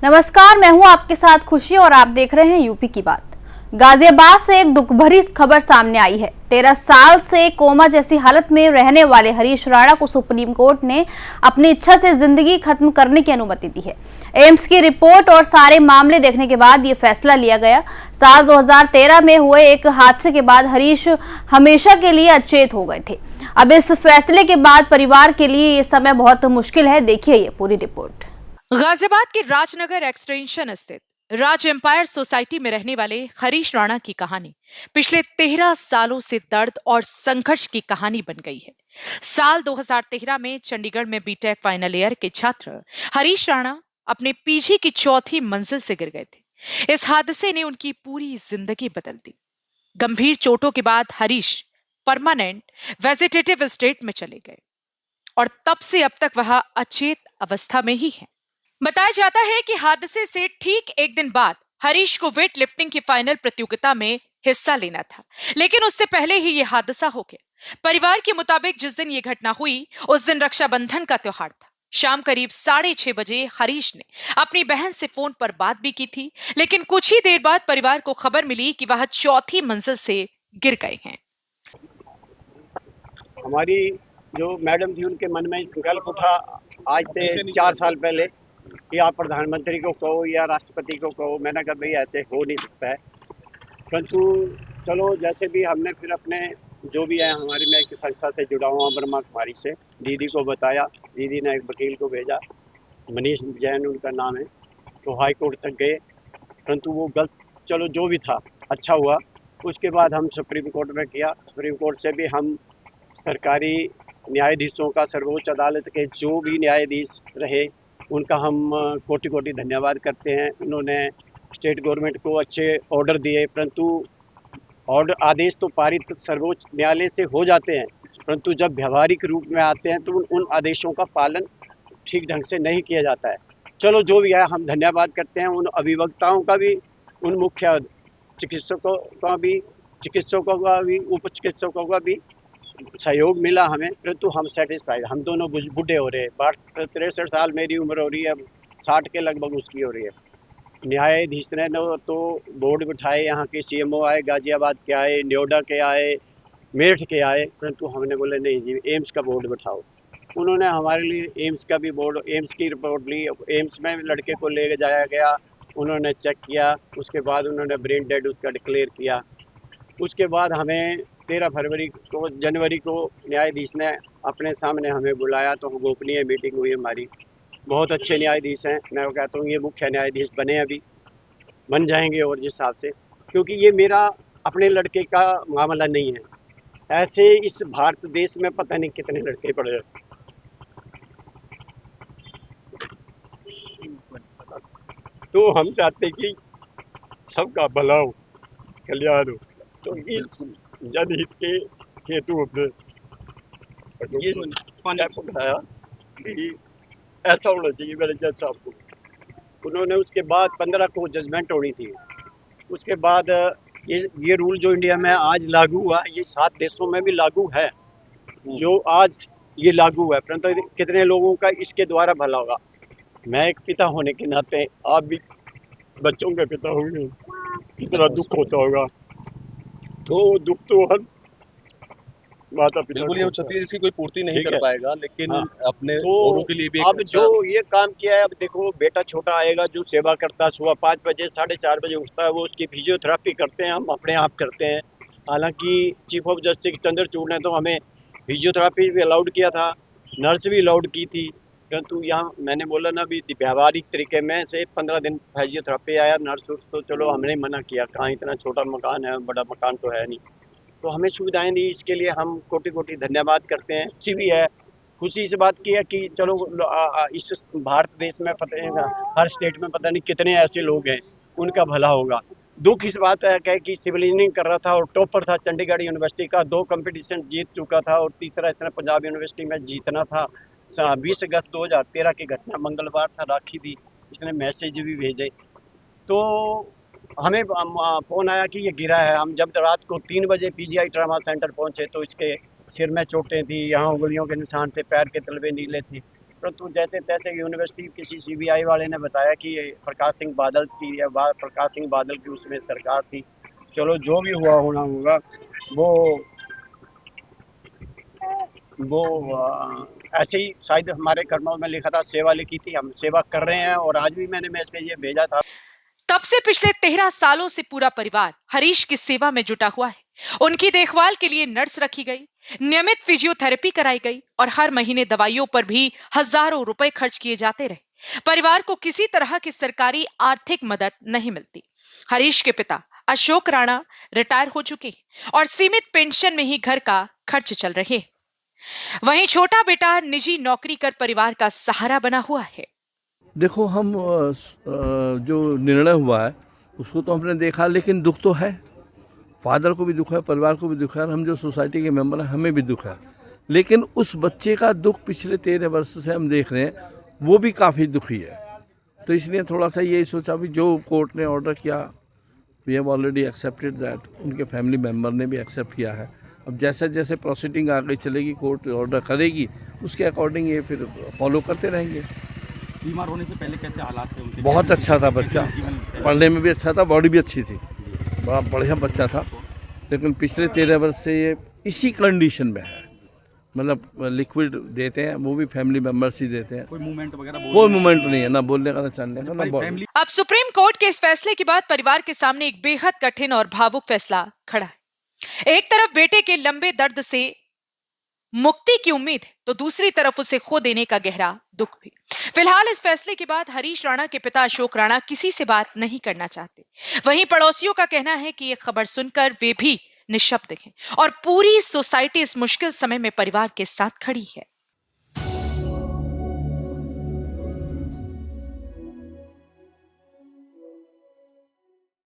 नमस्कार, मैं हूं आपके साथ खुशी और आप देख रहे हैं यूपी की बात। गाजियाबाद से एक दुख भरी खबर सामने आई है। 13 साल से कोमा जैसी हालत में रहने वाले हरीश राणा को सुप्रीम कोर्ट ने अपनी इच्छा से जिंदगी खत्म करने की अनुमति दी है। एम्स की रिपोर्ट और सारे मामले देखने के बाद ये फैसला लिया गया। साल 2013 में हुए एक हादसे के बाद हरीश हमेशा के लिए अचेत हो गए थे। अब इस फैसले के बाद परिवार के लिए ये समय बहुत मुश्किल है। देखिए ये पूरी रिपोर्ट। गाजियाबाद के राजनगर एक्सटेंशन स्थित राज एम्पायर सोसाइटी में रहने वाले हरीश राणा की कहानी पिछले 13 सालों से दर्द और संघर्ष की कहानी बन गई है। साल 2013 में चंडीगढ़ में बीटेक फाइनल ईयर के छात्र हरीश राणा अपने पीजी की चौथी मंजिल से गिर गए थे। इस हादसे ने उनकी पूरी जिंदगी बदल दी। गंभीर चोटों के बाद हरीश परमानेंट वेजिटेटिव स्टेट में चले गए और तब से अब तक वह अचेत अवस्था में ही है। बताया जाता है कि हादसे से ठीक एक दिन बाद हरीश को वेट लिफ्टिंग की फाइनल प्रतियोगिता में हिस्सा लेना था, लेकिन उससे पहले ही यह हादसा हो गया। परिवार के मुताबिक जिस दिन यह घटना हुई उस दिन रक्षाबंधन का त्योहार था। शाम करीब 6:30 बजे हरीश ने अपनी बहन से फोन पर बात भी की थी, लेकिन कुछ ही देर बाद परिवार को खबर मिली कि वह चौथी मंजिल से गिर गए हैं। हमारी जो मैडम थी उनके मन में संकल्प उठा आज से 4 साल पहले कि आप प्रधानमंत्री को कहो या राष्ट्रपति को कहो। मैंने कहा भाई ऐसे हो नहीं सकता है, परंतु चलो जैसे भी हमने फिर अपने जो भी है हमारी मैं एक संस्था से जुड़ा हुआ ब्रह्मा कुमारी से दीदी को बताया। दीदी ने एक वकील को भेजा, मनीष जैन उनका नाम है। तो हाई कोर्ट तक गए, परंतु वो गलत, चलो जो भी था अच्छा हुआ। उसके बाद हम सुप्रीम कोर्ट में किया। सुप्रीम कोर्ट से भी हम सरकारी न्यायाधीशों का, सर्वोच्च अदालत के जो भी न्यायाधीश रहे उनका हम कोटि कोटि धन्यवाद करते हैं। उन्होंने स्टेट गवर्नमेंट को अच्छे ऑर्डर दिए, परंतु ऑर्डर आदेश तो पारित सर्वोच्च न्यायालय से हो जाते हैं, परंतु जब व्यवहारिक रूप में आते हैं तो उन आदेशों का पालन ठीक ढंग से नहीं किया जाता है। चलो जो भी है हम धन्यवाद करते हैं उन अभिवक्ताओं का भी, उन मुख्य चिकित्सकों का भी, उप चिकित्सकों का भी सहयोग मिला हमें, परंतु हम सेटिस्फाइड। हम दोनों बूढ़े हो रहे हैं। 63 साल मेरी उम्र हो रही है, 60 के लगभग उसकी हो रही है। न्यायाधीश ने तो बोर्ड बिठाए, यहाँ के सीएमओ आए, गाजियाबाद के आए, नोएडा के आए, मेरठ के आए, परंतु हमने बोले नहीं जी एम्स का बोर्ड बिठाओ। उन्होंने हमारे लिए एम्स का भी बोर्ड, एम्स की रिपोर्ट ली। एम्स में लड़के को ले जाया गया, उन्होंने चेक किया, उसके बाद उन्होंने ब्रेन डेड उसका डिक्लेयर किया। उसके बाद हमें 13 जनवरी को न्यायाधीश ने अपने सामने हमें बुलाया, तो गोपनीय मीटिंग हुई हमारी। बहुत अच्छे न्यायाधीश हैं, मैं कहता हूँ ये मुख्य न्यायाधीश बने, अभी बन जाएंगे और जिस हिसाब से, क्योंकि ये मेरा अपने लड़के का मामला नहीं है। ऐसे इस भारत देश में पता नहीं कितने लड़के पड़े हैं। तो हम चाहते कि सबका भला हो, कल्याण हो, तो इस जनहित के हेतु अपने ये स्टेप उठाया कि ऐसा होना चाहिए मेरे जज साहब को। उन्होंने उसके बाद 15 को जजमेंट होनी थी। उसके बाद ये रूल जो इंडिया में आज लागू हुआ, ये 7 देशों में भी लागू है। जो आज ये लागू है, परंतु कितने लोगों का इसके द्वारा भला होगा। मैं एक पिता होने के नाते, आप भी बच्चों के पिता होंगे, कितना दुख होता होगा। तो दुख तो हर माता पिता, बिल्कुल ये क्षति इसकी कोई पूर्ति नहीं कर पाएगा, लेकिन हाँ। अपने तो औरों के लिए भी अब जो ये काम किया है, अब देखो बेटा छोटा आएगा जो सेवा करता है, सुबह 5 बजे 4:30 बजे उठता है, वो उसकी फिजियोथेरेपी करते हैं, हम अपने आप करते हैं। हालांकि चीफ ऑफ जस्टिस चंद्रचूड़ ने तो हमें फिजियोथेरेपी भी अलाउड किया था, नर्स भी अलाउड की थी, परंतु यहाँ मैंने बोला ना भी व्यावहारिक तरीके में से 15 दिन फिजियोथेरेपी आया, नर्स तो चलो हमने मना किया, कहाँ इतना छोटा मकान है, बड़ा मकान तो है नहीं, तो हमें सुविधाएं दी। इसके लिए हम कोटि कोटि धन्यवाद करते हैं। खुशी भी है, खुशी इस बात की है कि चलो इस भारत देश में पता नहीं, हर स्टेट में पता नहीं कितने ऐसे लोग हैं उनका भला होगा। दुख इस बात है कि सिविल इंजीनियरिंग कर रहा था और टॉपर था चंडीगढ़ यूनिवर्सिटी का, 2 कंपटीशन जीत चुका था और तीसरा इसने पंजाब यूनिवर्सिटी में जीतना था। 20 अगस्त 2013 की घटना, मंगलवार था, राखी थी, इसने मैसेज भी भेजे। तो हमें फ़ोन आया कि ये गिरा है। हम जब रात को 3 बजे पीजीआई ट्रामा सेंटर पहुंचे तो इसके सिर में चोटें थी, यहाँ उंगलियों के निशान थे, पैर के तलवे नीले थे, परंतु जैसे तैसे यूनिवर्सिटी किसी सीबीआई वाले ने बताया कि ये प्रकाश सिंह बादल की या प्रकाश सिंह बादल की उसमें सरकार थी। चलो जो भी हुआ होना होगा, वो ऐसे ही शायद हमारे कर्मों में लिखा था, सेवा लिखी थी, हम सेवा कर रहे हैं। और आज भी मैंने मैसेज ये भेजा था। तब से पिछले 13 सालों से पूरा परिवार हरीश की सेवा में जुटा हुआ है। उनकी देखभाल के लिए नर्स रखी गई, नियमित फिजियोथेरेपी कराई गई और हर महीने दवाइयों पर भी हजारों रुपए खर्च किए जाते रहे। परिवार को किसी तरह की सरकारी आर्थिक मदद नहीं मिलती। हरीश के पिता अशोक राणा रिटायर हो चुके हैं और सीमित पेंशन में ही घर का खर्च चल रहे हैं। वहीं छोटा बेटा निजी नौकरी कर परिवार का सहारा बना हुआ है। देखो, हम जो निर्णय हुआ है उसको तो हमने देखा, लेकिन दुख तो है। फादर को भी दुख है, परिवार को भी दुख है, और हम जो सोसाइटी के मेंबर हैं हमें भी दुख है। लेकिन उस बच्चे का दुख पिछले 13 वर्ष से हम देख रहे हैं, वो भी काफ़ी दुखी है। तो इसलिए थोड़ा सा यही सोचा भी जो कोर्ट ने ऑर्डर किया, we have already accepted that. उनके फैमिली मेम्बर ने भी एक्सेप्ट किया है। अब जैसे जैसे प्रोसीडिंग आगे चलेगी, कोर्ट ऑर्डर करेगी, उसके अकॉर्डिंग ये फिर फॉलो करते रहेंगे। बीमार होने से पहले कैसे हालात थे उनके? बहुत अच्छा था बच्चा, पढ़ने में भी अच्छा था, बॉडी भी अच्छी थी, बड़ा बढ़िया बच्चा था। लेकिन पिछले 13 वर्ष से ये इसी कंडीशन में है। मतलब लिक्विड देते हैं, वो भी फैमिली मेंबर्स ही देते हैं। कोई मूवमेंट वगैरह? कोई मूवमेंट नहीं है, ना बोलने का, ना चलने का, ना फैमिली। अब सुप्रीम कोर्ट के इस फैसले के बाद परिवार के सामने एक बेहद कठिन और भावुक फैसला खड़ा है। एक तरफ बेटे के लंबे दर्द से मुक्ति की उम्मीद है, तो दूसरी तरफ उसे खो देने का गहरा दुख भी। फिलहाल इस फैसले के बाद हरीश राणा के पिता अशोक राणा किसी से बात नहीं करना चाहते। वहीं पड़ोसियों का कहना है कि यह खबर सुनकर वे भी निशब्द हैं और पूरी सोसाइटी इस मुश्किल समय में परिवार के साथ खड़ी है।